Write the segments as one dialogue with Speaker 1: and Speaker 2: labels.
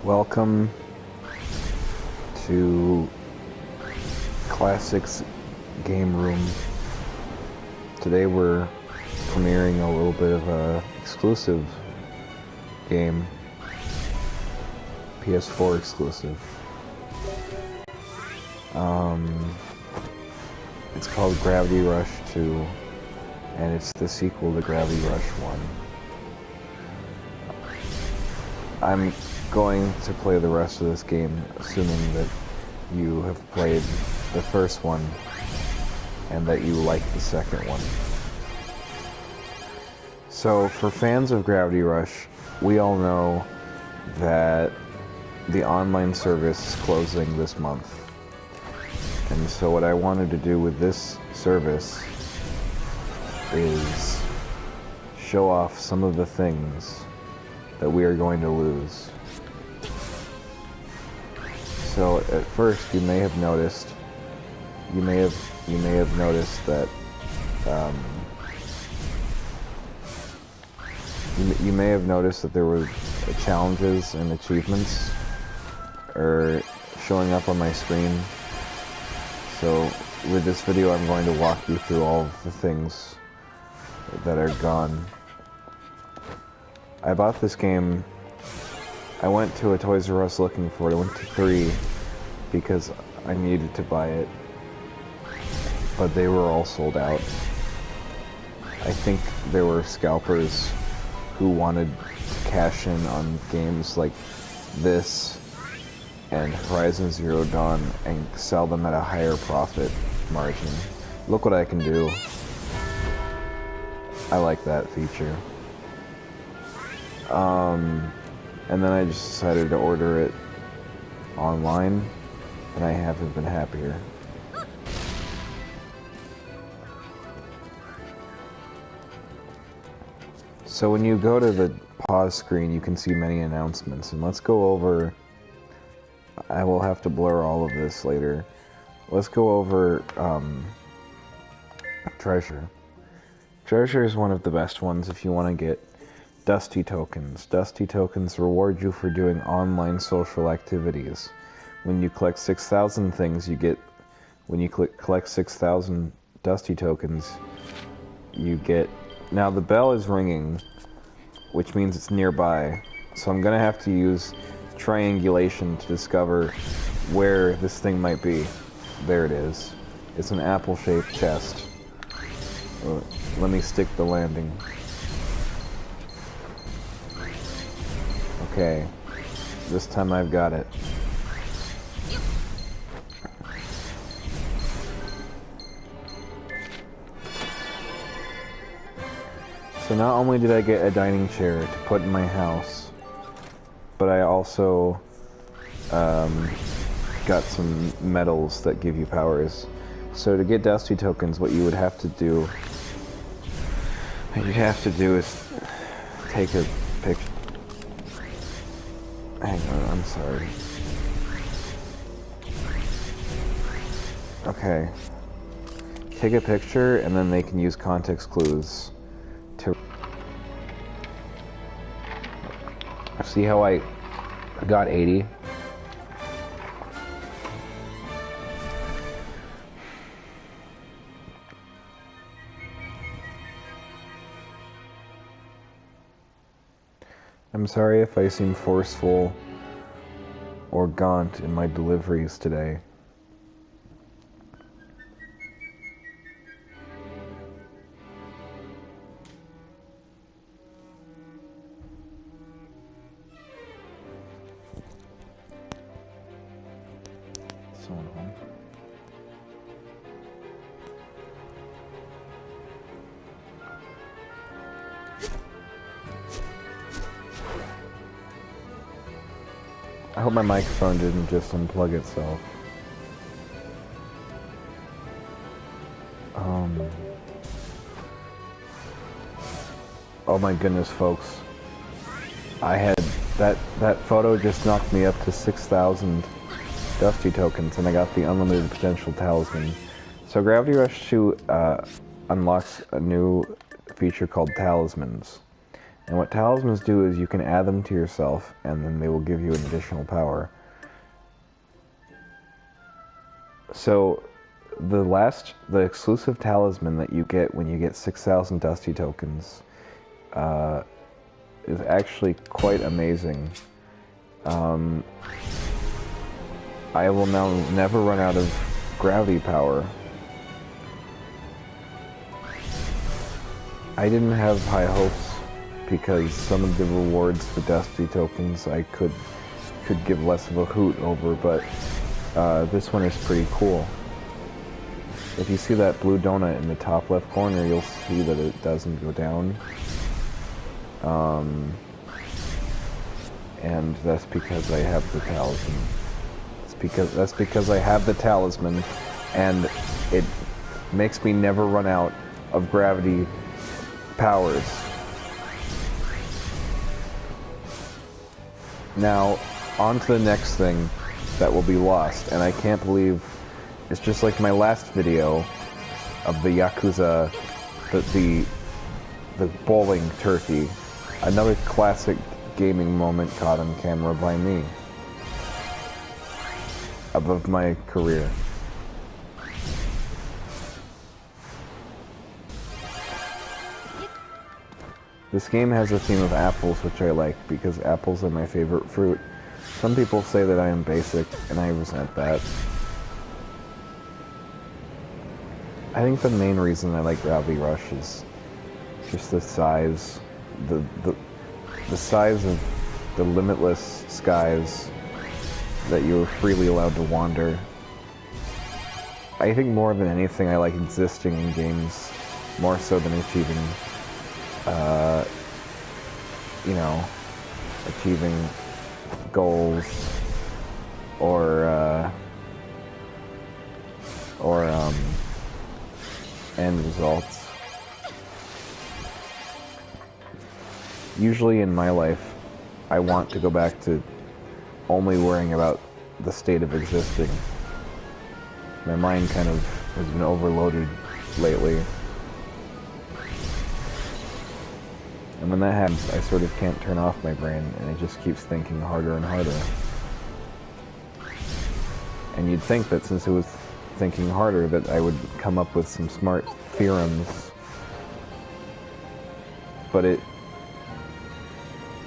Speaker 1: Welcome to Classics Game Room. Today we're premiering a little bit of a exclusive game, PS4 exclusive. It's called Gravity Rush 2, and it's the sequel to Gravity Rush 1. I'm going to play the rest of this game, assuming that you have played the first one and that you like the second one. So, for fans of Gravity Rush, we all know that the online service is closing this month. And so what I wanted to do with this service is show off some of the things that we are going to lose. So at first you may have noticed that you may have noticed that there were challenges and achievements are showing up on my screen. So with this video I'm going to walk you through all of the things that are gone. I bought this game. I went to a Toys R Us looking for it. I went to 3 because I needed to buy it, but they were all sold out. I think there were scalpers who wanted to cash in on games like this and Horizon Zero Dawn and sell them at a higher profit margin. Look what I can do. I like that feature. And then I just decided to order it online, and I haven't been happier. So when you go to the pause screen, you can see many announcements, and let's go over. I will have to blur all of this later. Let's go over Treasure. Treasure is one of the best ones if you want to get Dusty tokens. Dusty tokens reward you for doing online social activities. When you collect 6,000 things, you get... When you collect 6,000 Dusty tokens, you get... Now the bell is ringing, which means it's nearby. So I'm gonna have to use triangulation to discover where this thing might be. There it is. It's an apple-shaped chest. Let me stick the landing. Okay, this time I've got it. So not only did I get a dining chair to put in my house, but I also got some medals that give you powers. So to get Dusty tokens, what you would have to do, is take a picture. Hang on, I'm sorry. Okay. Take a picture, and then they can use context clues to... See how I got 80? I'm sorry if I seem forceful or gaunt in my deliveries today. Someone home? I hope my microphone didn't just unplug itself. Oh my goodness, folks. I had... That photo just knocked me up to 6,000 Dusty tokens, and I got the unlimited potential talisman. So Gravity Rush 2 unlocks a new feature called talismans. And what talismans do is you can add them to yourself, and then they will give you an additional power. So, the exclusive talisman that you get when you get 6,000 Dusty tokens is actually quite amazing. I will now never run out of gravity power. I didn't have high hopes because some of the rewards for Dusty tokens I could give less of a hoot over, but this one is pretty cool. If you see that blue donut in the top left corner, you'll see that it doesn't go down. And that's because I have the talisman. That's because I have the talisman, and it makes me never run out of gravity powers. Now, on to the next thing that will be lost, and I can't believe it's just like my last video of the Yakuza, the bowling turkey. Another classic gaming moment caught on camera by me. Of my career. This game has a theme of apples, which I like, because apples are my favorite fruit. Some people say that I am basic, and I resent that. I think the main reason I like Gravity Rush is just the size, the size of the limitless skies that you are freely allowed to wander. I think more than anything I like existing in games more so than achieving, achieving goals or end results. Usually in my life, I want to go back to only worrying about the state of existing. My mind kind of has been overloaded lately. And when that happens, I sort of can't turn off my brain, and it just keeps thinking harder and harder. And you'd think that since it was thinking harder, that I would come up with some smart theorems. But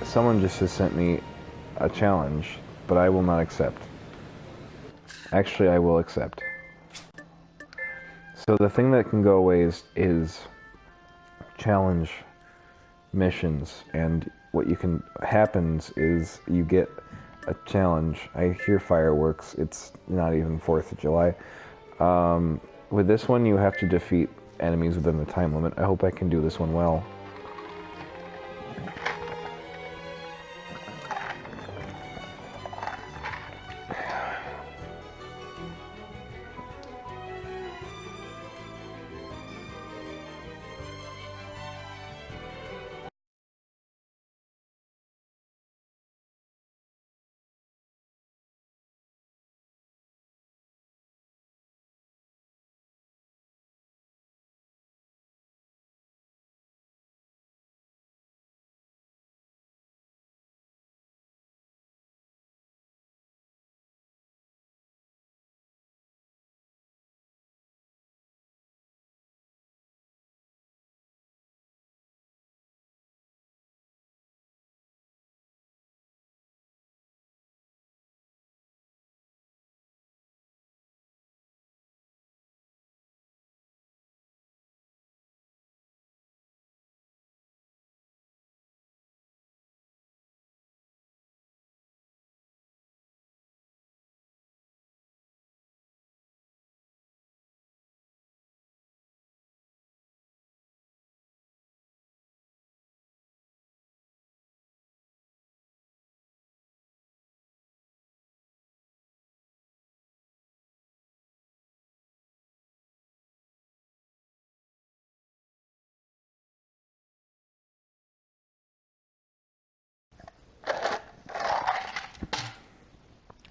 Speaker 1: someone just has sent me a challenge, but I will not accept. Actually, I will accept. So the thing that can go away is challenge missions, and what happens is you get a challenge. I hear fireworks. It's not even 4th of July. With this one, you have to defeat enemies within the time limit. I hope I can do this one well.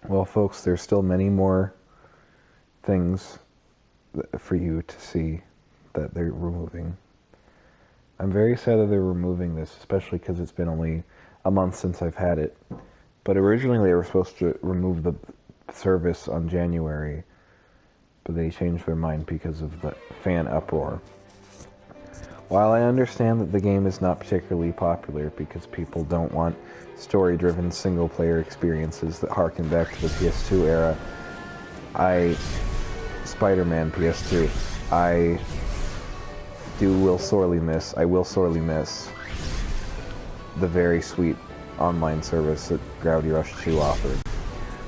Speaker 1: Well, folks, there's still many more things for you to see that they're removing. I'm very sad that they're removing this, especially because it's been only a month since I've had it. But originally they were supposed to remove the service on January, but they changed their mind because of the fan uproar. While I understand that the game is not particularly popular because people don't want story-driven single-player experiences that harken back to the PS2 era, Spider-Man PS2, I will sorely miss the very sweet online service that Gravity Rush 2 offered.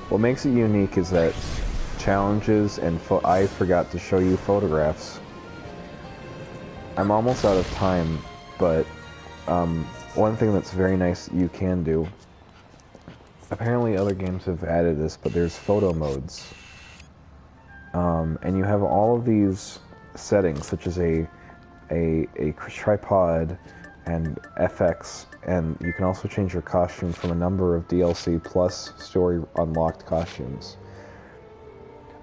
Speaker 1: What makes it unique is that challenges and I forgot to show you photographs. I'm almost out of time, but one thing that's very nice you can do, apparently other games have added this, but there's photo modes. And you have all of these settings, such as a tripod and FX, and you can also change your costume from a number of DLC plus story unlocked costumes.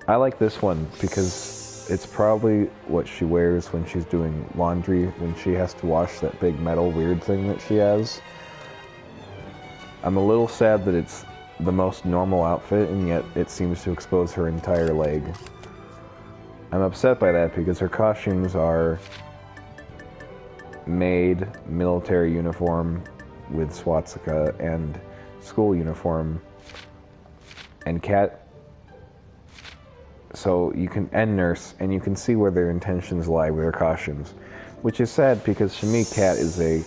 Speaker 1: I like this one because it's probably what she wears when she's doing laundry, when she has to wash that big metal weird thing that she has. I'm a little sad that it's the most normal outfit, and yet it seems to expose her entire leg. I'm upset by that because her costumes are maid, military uniform with swastika, and school uniform, and cat. So you can, and nurse, and you can see where their intentions lie with their costumes, which is sad because to me, Kat is a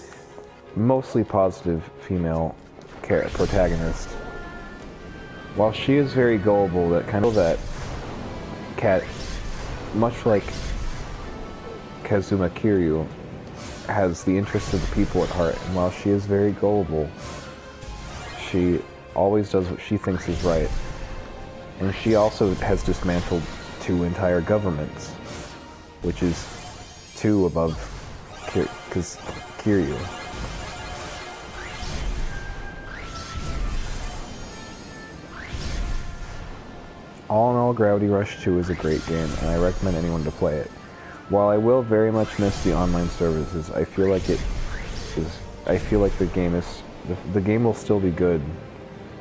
Speaker 1: mostly positive female protagonist. While she is very gullible, that Kat, much like Kazuma Kiryu, has the interest of the people at heart, and while she is very gullible, she always does what she thinks is right. And she also has dismantled 2 entire governments, which is 2 above Kiryu. All in all, Gravity Rush 2 is a great game, and I recommend anyone to play it. While I will very much miss the online services, I feel like the game will still be good.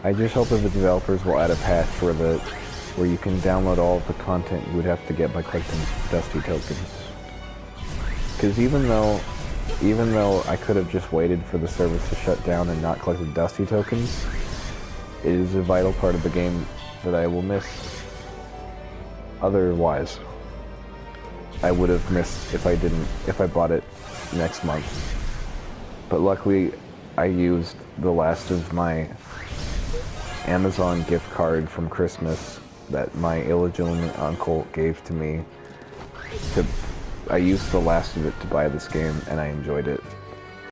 Speaker 1: I just hope that the developers will add a patch where you can download all of the content you would have to get by collecting Dusty tokens. Because even though I could have just waited for the service to shut down and not collected Dusty tokens, it is a vital part of the game that I will miss. Otherwise, I would have missed if I bought it next month. But luckily, I used the last of my Amazon gift card from Christmas that my illegitimate uncle gave to me. I used the last of it to buy this game, and I enjoyed it.